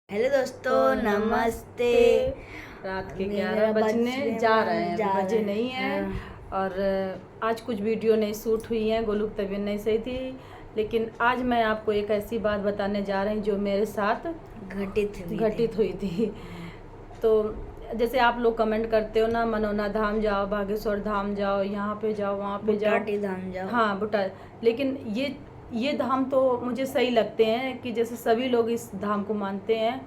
Hello दोस्तों, नमस्ते। रात के 11 बजने जा रहे हैं, अभी बजे नहीं हैं। और आज कुछ वीडियो नहीं शूट हुई हैं, गोलू की तबीयत नहीं सही थी। लेकिन आज मैं आपको एक ऐसी बात बताने जा रही हूँ जो मेरे साथ घटित हुई थी। तो जैसे आप लोग कमेंट करते हो ना, मनोना धाम जाओ, बागेश्वर धाम जाओ, यहाँ पे जाओ, वहाँ पे जाओ, बुटाटी धाम जाओ। हाँ बुटा। लेकिन ये धाम तो मुझे सही लगते हैं कि जैसे सभी लोग इस धाम को मानते हैं।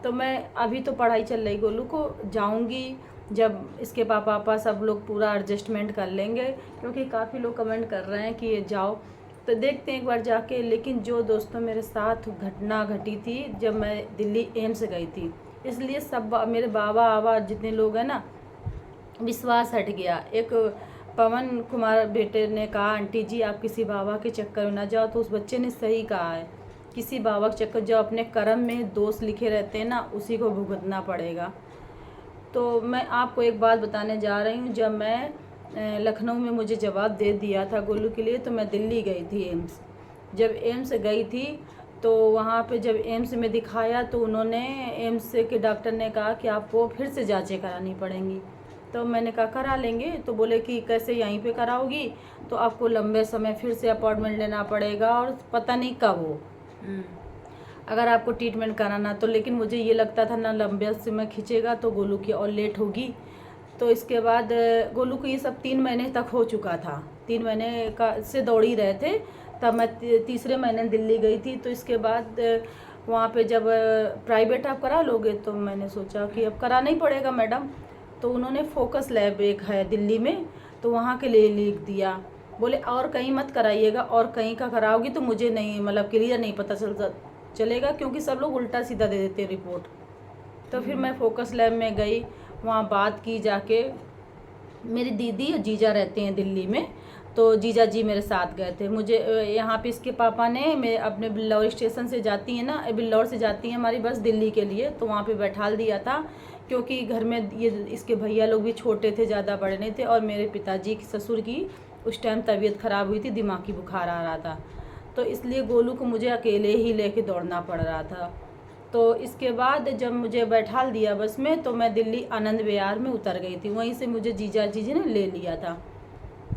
तो मैं अभी तो पढ़ाई चल रही, गोलू को जाऊंगी जब इसके पापा सब लोग पूरा एडजस्टमेंट कर लेंगे, क्योंकि काफ़ी लोग कमेंट कर रहे हैं कि ये जाओ। तो देखते हैं एक बार जाके। लेकिन जो दोस्तों मेरे साथ घटना घटी थी जब मैं दिल्ली एम्स गई थी, इसलिए सब मेरे बाबा आवा जितने लोग हैं ना, विश्वास हट गया। एक पवन कुमार बेटे ने कहा, आंटी जी आप किसी बाबा के चक्कर में ना जाओ। तो उस बच्चे ने सही कहा है, किसी बाबा के चक्कर, जो अपने कर्म में दोष लिखे रहते हैं ना, उसी को भुगतना पड़ेगा। तो मैं आपको एक बात बताने जा रही हूँ। जब मैं लखनऊ में मुझे जवाब दे दिया था गोलू के लिए, तो मैं दिल्ली गई थी एम्स। जब एम्स गई थी तो वहाँ पे जब एम्स में दिखाया तो उन्होंने, एम्स के डॉक्टर ने कहा कि आपको फिर से जांचें करानी पड़ेंगी। तो मैंने कहा करा लेंगे। तो बोले कि कैसे यहीं पे कराओगी, तो आपको लंबे समय फिर से अपॉइंटमेंट लेना पड़ेगा और पता नहीं कब हो अगर आपको ट्रीटमेंट कराना तो। लेकिन मुझे ये लगता था ना, लंबे समय खींचेगा तो गोलू की और लेट होगी। तो इसके बाद गोलू को ये सब 3 महीने तक हो चुका था, 3 महीने का से दौड़ ही रहे थे। तब मैं तीसरे महीने दिल्ली गई थी। तो इसके बाद वहाँ पे जब प्राइवेट आप करा लोगे, तो मैंने सोचा कि अब कराना ही पड़ेगा मैडम। तो उन्होंने फोकस लैब एक है दिल्ली में, तो वहाँ के लिए लिख दिया। बोले और कहीं मत कराइएगा, और कहीं का कराओगी तो मुझे नहीं, मतलब क्लियर नहीं पता चलेगा, क्योंकि सब लोग उल्टा सीधा दे देते रिपोर्ट। तो फिर मैं फोकस लैब में गई, वहाँ बात की जाके। मेरी दीदी और जीजा रहते हैं दिल्ली में, तो जीजा जी मेरे साथ गए थे। मुझे यहाँ पे इसके पापा ने, मैं अपने बिल्लौर स्टेशन से जाती है ना, बिल्लौर से जाती है हमारी बस दिल्ली के लिए, तो वहाँ पे बैठाल दिया था। क्योंकि घर में ये इसके भैया लोग भी छोटे थे, ज़्यादा बड़े नहीं थे। और मेरे पिताजी की, ससुर की उस टाइम तबीयत ख़राब हुई थी, दिमागी बुखार आ रहा था। तो इसलिए गोलू को मुझे अकेले ही लेके दौड़ना पड़ रहा था। तो इसके बाद जब मुझे बैठाल दिया बस में, तो मैं दिल्ली आनंद विहार में उतर गई थी। वहीं से मुझे जीजा जी ने ले लिया था।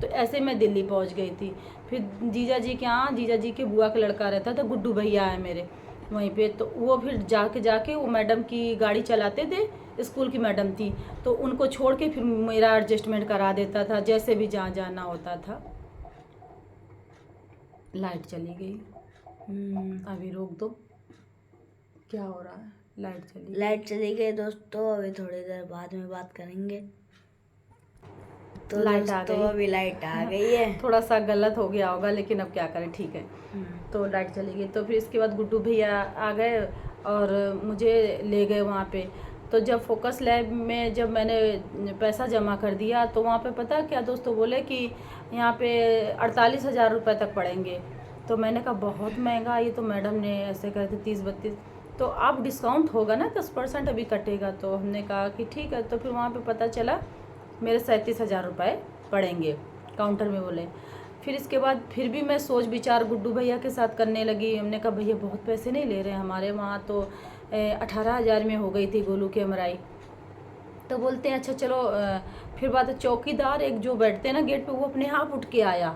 तो ऐसे मैं दिल्ली पहुंच गई थी। फिर जीजा जी के यहाँ, जीजा जी के बुआ का लड़का रहता था, गुड्डू भैया है मेरे वहीं पे। तो वो फिर जाके वो मैडम की गाड़ी चलाते थे, स्कूल की मैडम थी। तो उनको छोड़ के फिर मेरा एडजस्टमेंट करा देता था, जैसे भी जहाँ जाना होता था। लाइट चली गई, अभी रोक दो। क्या हो रहा है? लाइट चली गई दोस्तों, अभी थोड़ी देर बाद में बात करेंगे। तो लाइट आ गई, अभी लाइट आ गई है। थोड़ा सा गलत हो गया होगा, लेकिन अब क्या करें, ठीक है। तो लाइट चली गई। तो फिर इसके बाद गुड्डू भैया आ गए और मुझे ले गए वहाँ पे। तो जब फोकस लैब में जब मैंने पैसा जमा कर दिया, तो वहाँ पे पता क्या दोस्तों बोले कि यहाँ पे 48,000 रुपये तक पड़ेंगे। तो मैंने कहा बहुत महंगा, ये तो मैडम ने ऐसे कहे थे 30-32। तो आप डिस्काउंट होगा ना, 10% अभी कटेगा। तो हमने कहा कि ठीक है। तो फिर वहाँ पे पता चला मेरे 37,000 रुपये पड़ेंगे, काउंटर में बोले। फिर इसके बाद फिर भी मैं सोच विचार गुड्डू भैया के साथ करने लगी। हमने कहा भैया बहुत पैसे नहीं ले रहे हैं, हमारे वहाँ तो 18,000 में हो गई थी गोलू की एमआरआई। तो बोलते हैं अच्छा चलो। फिर बात है, चौकीदार एक जो बैठते हैं ना गेट पे, वो अपने आप उठ के आया,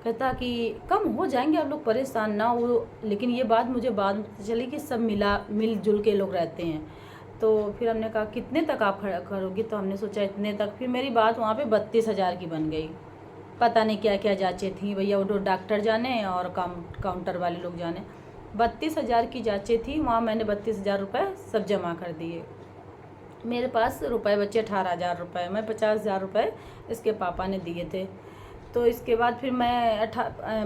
कहता कि कम हो जाएंगे, आप लोग परेशान ना हो। लेकिन ये बात मुझे बाद में पता चली कि सब मिलजुल के लोग रहते हैं। तो फिर हमने कहा कितने तक आप खड़ा करोगी, तो हमने सोचा इतने तक। फिर मेरी बात वहाँ पे 32,000 की बन गई। पता नहीं क्या क्या जाँचें थी भैया, वो डॉक्टर जाने और काउंटर वाले लोग जाने। 32,000 की जाँचें थी वहाँ। मैंने 32,000 रुपये सब जमा कर दिए। मेरे पास रुपए बचे 18,000 रुपये। मैं 50,000 रुपये इसके पापा ने दिए थे। तो इसके बाद फिर मैं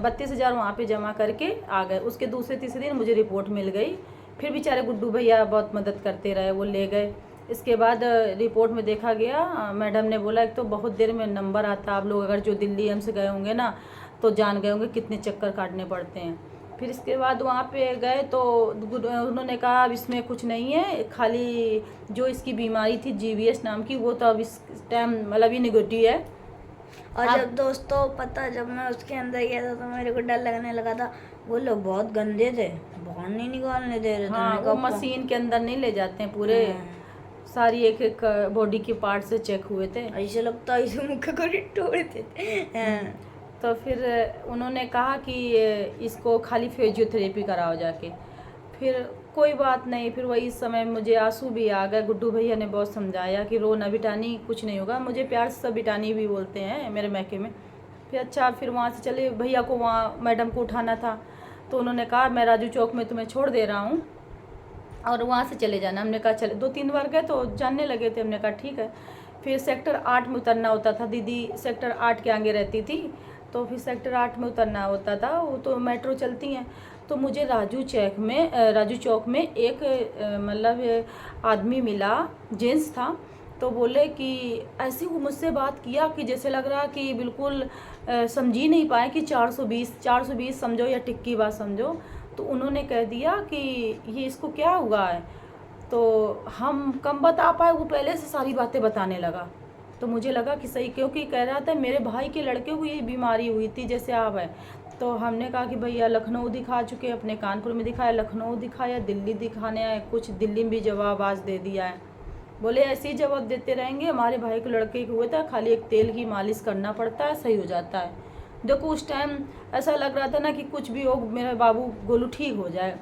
32,000 वहाँ पे जमा करके आ गए। उसके दूसरे तीसरे दिन मुझे रिपोर्ट मिल गई। फिर बेचारे गुड्डू भैया बहुत मदद करते रहे, वो ले गए। इसके बाद रिपोर्ट में देखा गया, मैडम ने बोला एक तो बहुत देर में नंबर आता, आप लोग अगर जो दिल्ली एम्स गए होंगे ना, तो जान गए होंगे कितने चक्कर काटने पड़ते हैं। फिर इसके बाद वहाँ पे गए तो उन्होंने कहा अब इसमें कुछ नहीं है, खाली जो इसकी बीमारी थी GVS नाम की, वो तो अब इस टाइम मतलब ही निगेटिव है। और आप- जब दोस्तों पता, जब मैं उसके अंदर गया था तो मेरे को डर लगने लगा था। वो लोग बहुत गंदे थे, बाहर नहीं निकालने दे रहे थे। हाँ, मैंने वो कहा मशीन के अंदर नहीं ले जाते हैं, पूरे हाँ। सारी एक एक बॉडी के पार्ट से चेक हुए थे। ऐसे लगता है इसे मुक्का को तोड़ देते। हाँ। तो फिर उन्होंने कहा कि इसको खाली फिजियोथेरेपी कराओ जाके। फिर कोई बात नहीं, फिर वही समय मुझे आंसू भी आ गए। गुड्डू भैया ने बहुत समझाया कि रो ना बिटानी, कुछ नहीं होगा। मुझे प्यार से सब बिटानी भी बोलते हैं मेरे मैके में। फिर अच्छा, फिर वहाँ से चले, भैया को वहाँ मैडम को उठाना था, तो उन्होंने कहा मैं राजू चौक में तुम्हें छोड़ दे रहा हूँ और वहाँ से चले जाना। हमने कहा चले, 2-3 बार गए तो जानने लगे थे। हमने कहा ठीक है। फिर सेक्टर 8 में उतरना होता था, दीदी सेक्टर 8 के आगे रहती थी, तो फिर सेक्टर 8 में उतरना होता था। वो तो मेट्रो चलती हैं। तो मुझे राजू चौक में एक मतलब आदमी मिला, जेंट्स था। तो बोले कि ऐसी वो मुझसे बात किया कि जैसे लग रहा कि बिल्कुल समझ ही नहीं पाए कि 420 समझो या टिक्की बात समझो। तो उन्होंने कह दिया कि ये इसको क्या हुआ है। तो हम कम बता पाए, वो पहले से सारी बातें बताने लगा। तो मुझे लगा कि सही, क्योंकि कह रहा था मेरे भाई के लड़के को ये बीमारी हुई थी जैसे आप है। तो हमने कहा कि भैया लखनऊ दिखा चुके, अपने कानपुर में दिखाया, लखनऊ दिखाया, दिल्ली दिखाने आए, कुछ दिल्ली में भी जवाब आज दे दिया है। बोले ऐसे ही जवाब देते रहेंगे, हमारे भाई के लड़के को हुआ था, खाली एक तेल की मालिश करना पड़ता है, सही हो जाता है। देखो उस टाइम ऐसा लग रहा था ना कि कुछ भी हो, मेरा बाबू गोलू ठीक हो जाए।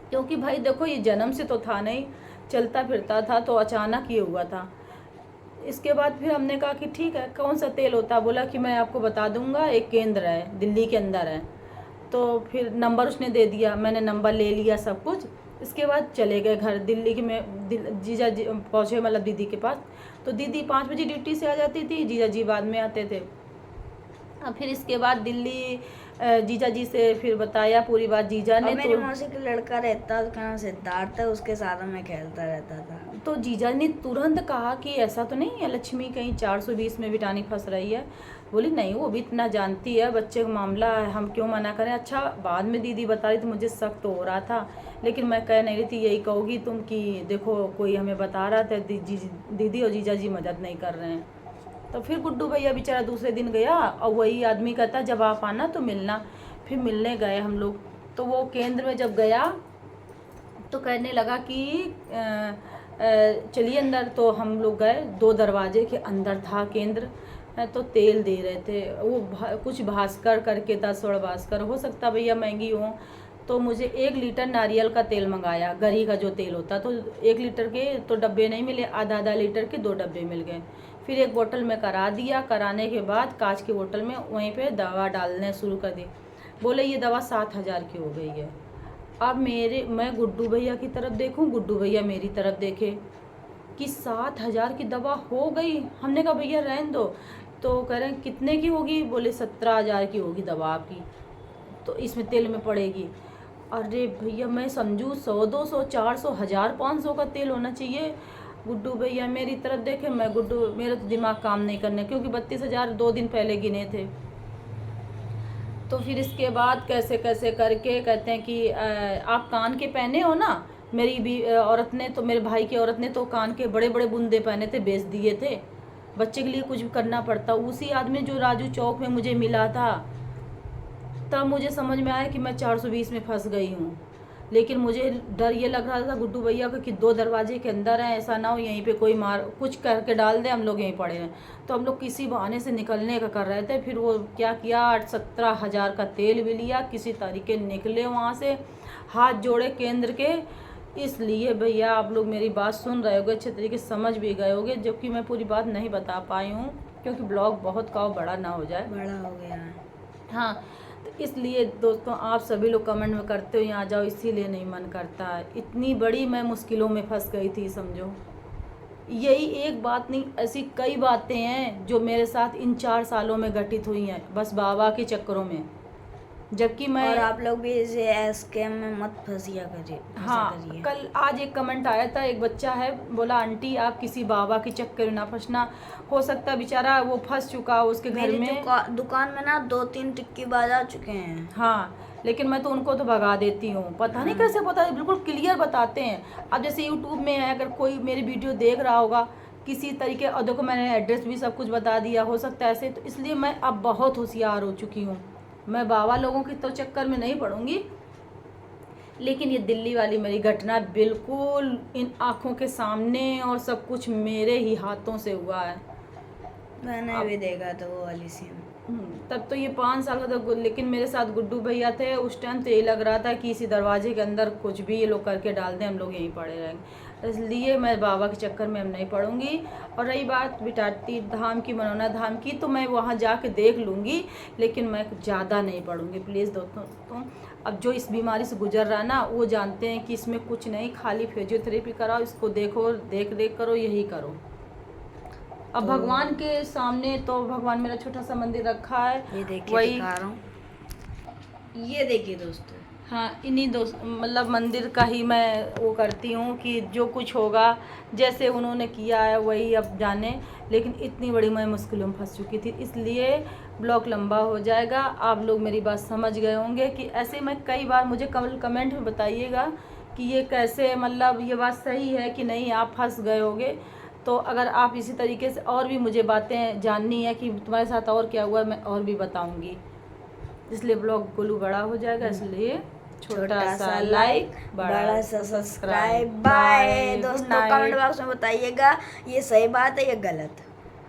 क्योंकि भाई देखो ये जन्म से तो था नहीं, चलता फिरता था, तो अचानक ये हुआ था। इसके बाद फिर हमने कहा कि ठीक है, कौन सा तेल होता है। बोला कि मैं आपको बता दूंगा, एक केंद्र है दिल्ली के अंदर है। तो फिर नंबर उसने दे दिया, मैंने नंबर ले लिया सब कुछ। इसके बाद चले गए घर दिल्ली के में। जीजा जी पहुँचे, मतलब दीदी के पास। तो दीदी 5 बजे ड्यूटी से आ जाती थी, जीजा जी बाद में आते थे। फिर इसके बाद दिल्ली जीजा जी से फिर बताया पूरी बात जीजा ने। मेरी तो मौसी का लड़का रहता उसका नाम सिद्धार्थ है, उसके साथ मैं खेलता रहता था। तो जीजा ने तुरंत कहा कि ऐसा तो नहीं है लक्ष्मी कहीं 420 में बिटानी फंस रही है। बोली नहीं, वो भी इतना जानती है, बच्चे का मामला है, हम क्यों मना करें। अच्छा, बाद में दीदी बता रही थी, मुझे शक तो हो रहा था, लेकिन मैं कह नहीं रही थी। यही कहोगी तुम कि देखो कोई हमें बता रहा था, दीदी और जीजा जी मदद नहीं कर रहे हैं। तो फिर गुड्डू भैया बेचारा दूसरे दिन गया, और वही आदमी कहता जब आप आना तो मिलना। फिर मिलने गए हम लोग। तो वो केंद्र में जब गया तो कहने लगा कि चलिए अंदर। तो हम लोग गए, 2 दरवाजे के अंदर था केंद्र। तो तेल दे रहे थे वो कुछ भास्कर करके था, स्वर्ण भास्कर, हो सकता भैया महंगी हो। तो मुझे 1 लीटर नारियल का तेल मंगाया, गरी का जो तेल होता। तो 1 लीटर के तो डब्बे नहीं मिले, आधा लीटर के 2 डब्बे मिल गए। फिर एक बोतल में करा दिया। कराने के बाद कांच की बोतल में वहीं पे दवा डालने शुरू कर दी। बोले ये दवा 7,000 की हो गई है। अब मैं गुड्डू भैया की तरफ देखूं, गुड्डू भैया मेरी तरफ देखे कि 7,000 की दवा हो गई। हमने कहा भैया रहने दो। तो कह रहे हैं कितने की होगी। बोले 17,000 की होगी दवा आपकी, तो इसमें तेल में पड़ेगी। अरे भैया मैं समझूँ 100, 200, 400, 1000, 500 का तेल होना चाहिए। गुड्डू भैया मेरी तरफ देखे, मेरा तो दिमाग काम नहीं करने, क्योंकि 32,000 2 दिन पहले गिने थे। तो फिर इसके बाद कैसे कैसे करके कहते हैं कि आप कान के पहने हो ना। मेरी भी औरत ने तो, मेरे भाई की औरत ने तो कान के बड़े बड़े बूंदे पहने थे, बेच दिए थे। बच्चे के लिए कुछ भी करना पड़ता। उसी आदमी जो राजू चौक में मुझे मिला था, तब मुझे समझ में आया कि मैं 420 में फंस गई हूँ। लेकिन मुझे डर ये लग रहा था गुड्डू भैया का कि 2 दरवाजे के अंदर हैं, ऐसा ना हो यहीं पे कोई कुछ करके डाल दे, हम लोग यहीं पड़े हैं। तो हम लोग किसी बहाने से निकलने का कर रहे थे। फिर वो क्या किया, 17,000 का तेल भी लिया, किसी तरीके निकले वहाँ से, हाथ जोड़े केंद्र के। इसलिए भैया आप लोग मेरी बात सुन रहे होगे, अच्छे तरीके से समझ भी गए होगे, जबकि मैं पूरी बात नहीं बता पाई हूँ क्योंकि ब्लॉग बहुत का बड़ा ना हो जाए। बड़ा हो गया है। हाँ, तो इसलिए दोस्तों आप सभी लोग कमेंट में करते हो यहाँ जाओ, इसीलिए नहीं मन करता है। इतनी बड़ी मैं मुश्किलों में फंस गई थी समझो। यही एक बात नहीं, ऐसी कई बातें हैं जो मेरे साथ इन 4 सालों में घटित हुई हैं, बस बाबा के चक्करों में। जबकि मैं, और आप लोग भी इसे स्कैम में मत फंसिया करिए। हाँ, कल आज एक कमेंट आया था, एक बच्चा है बोला आंटी आप किसी बाबा के चक्कर में ना फंसना। हो सकता है बेचारा वो फंस चुका हो उसके घर में। दुकान में ना 2-3 टिक्की बाज आ चुके हैं। हाँ, लेकिन मैं तो उनको तो भगा देती हूँ, पता नहीं कैसे, पता बिल्कुल क्लियर बताते हैं। अब जैसे यूट्यूब में है, अगर कोई मेरी वीडियो देख रहा होगा किसी तरीके, और देखो मैंने एड्रेस भी सब कुछ बता दिया, हो सकता है ऐसे, तो इसलिए मैं अब बहुत होशियार हो चुकी हूँ। मैं बाबा लोगों के तो चक्कर में नहीं पड़ूंगी, लेकिन ये दिल्ली वाली मेरी घटना बिल्कुल इन आँखों के सामने और सब कुछ मेरे ही हाथों से हुआ है। मैंने भी देखा था वो वाली सीन। तब तो ये 5 साल का था, लेकिन मेरे साथ गुड्डू भैया थे उस टाइम, तो ये लग रहा था कि इसी दरवाजे के अंदर कुछ भी ये लोग करके डाल दें, हम लोग यहीं पड़े रहेंगे। इसलिए मैं बाबा के चक्कर में अब नहीं पड़ूंगी। और रही बात बिटाटी धाम की, मनोना धाम की, तो मैं वहाँ जाके देख लूँगी, लेकिन मैं ज़्यादा नहीं पढ़ूँगी प्लीज़ दोस्तों। तो अब जो इस बीमारी से गुजर रहा ना, वो जानते हैं कि इसमें कुछ नहीं, खाली फिजियोथेरेपी कराओ, इसको देखो, देख करो, यही करो। अब तो भगवान के सामने तो भगवान मेरा छोटा सा मंदिर रखा है, ये देखिए, वही दिखा रहा हूँ, ये देखिए दोस्तों। हाँ, इन्हीं दोस्त मतलब मंदिर का ही मैं वो करती हूँ कि जो कुछ होगा, जैसे उन्होंने किया है वही अब जाने। लेकिन इतनी बड़ी मैं मुश्किलों में फंस चुकी थी, इसलिए ब्लॉग लंबा हो जाएगा। आप लोग मेरी बात समझ गए होंगे कि ऐसे मैं कई बार, मुझे कमेंट में बताइएगा कि ये कैसे, मतलब ये बात सही है कि नहीं, आप फंस गए होगे। तो अगर आप इसी तरीके से और भी मुझे बातें जाननी है कि तुम्हारे साथ और क्या हुआ, मैं और भी बताऊंगी। इसलिए ब्लॉग गोलू बड़ा हो जाएगा, इसलिए छोटा सा लाइक, बड़ा सा सब्सक्राइब। बाय दोस्तों, कमेंट बॉक्स में बताइएगा ये सही बात है या गलत।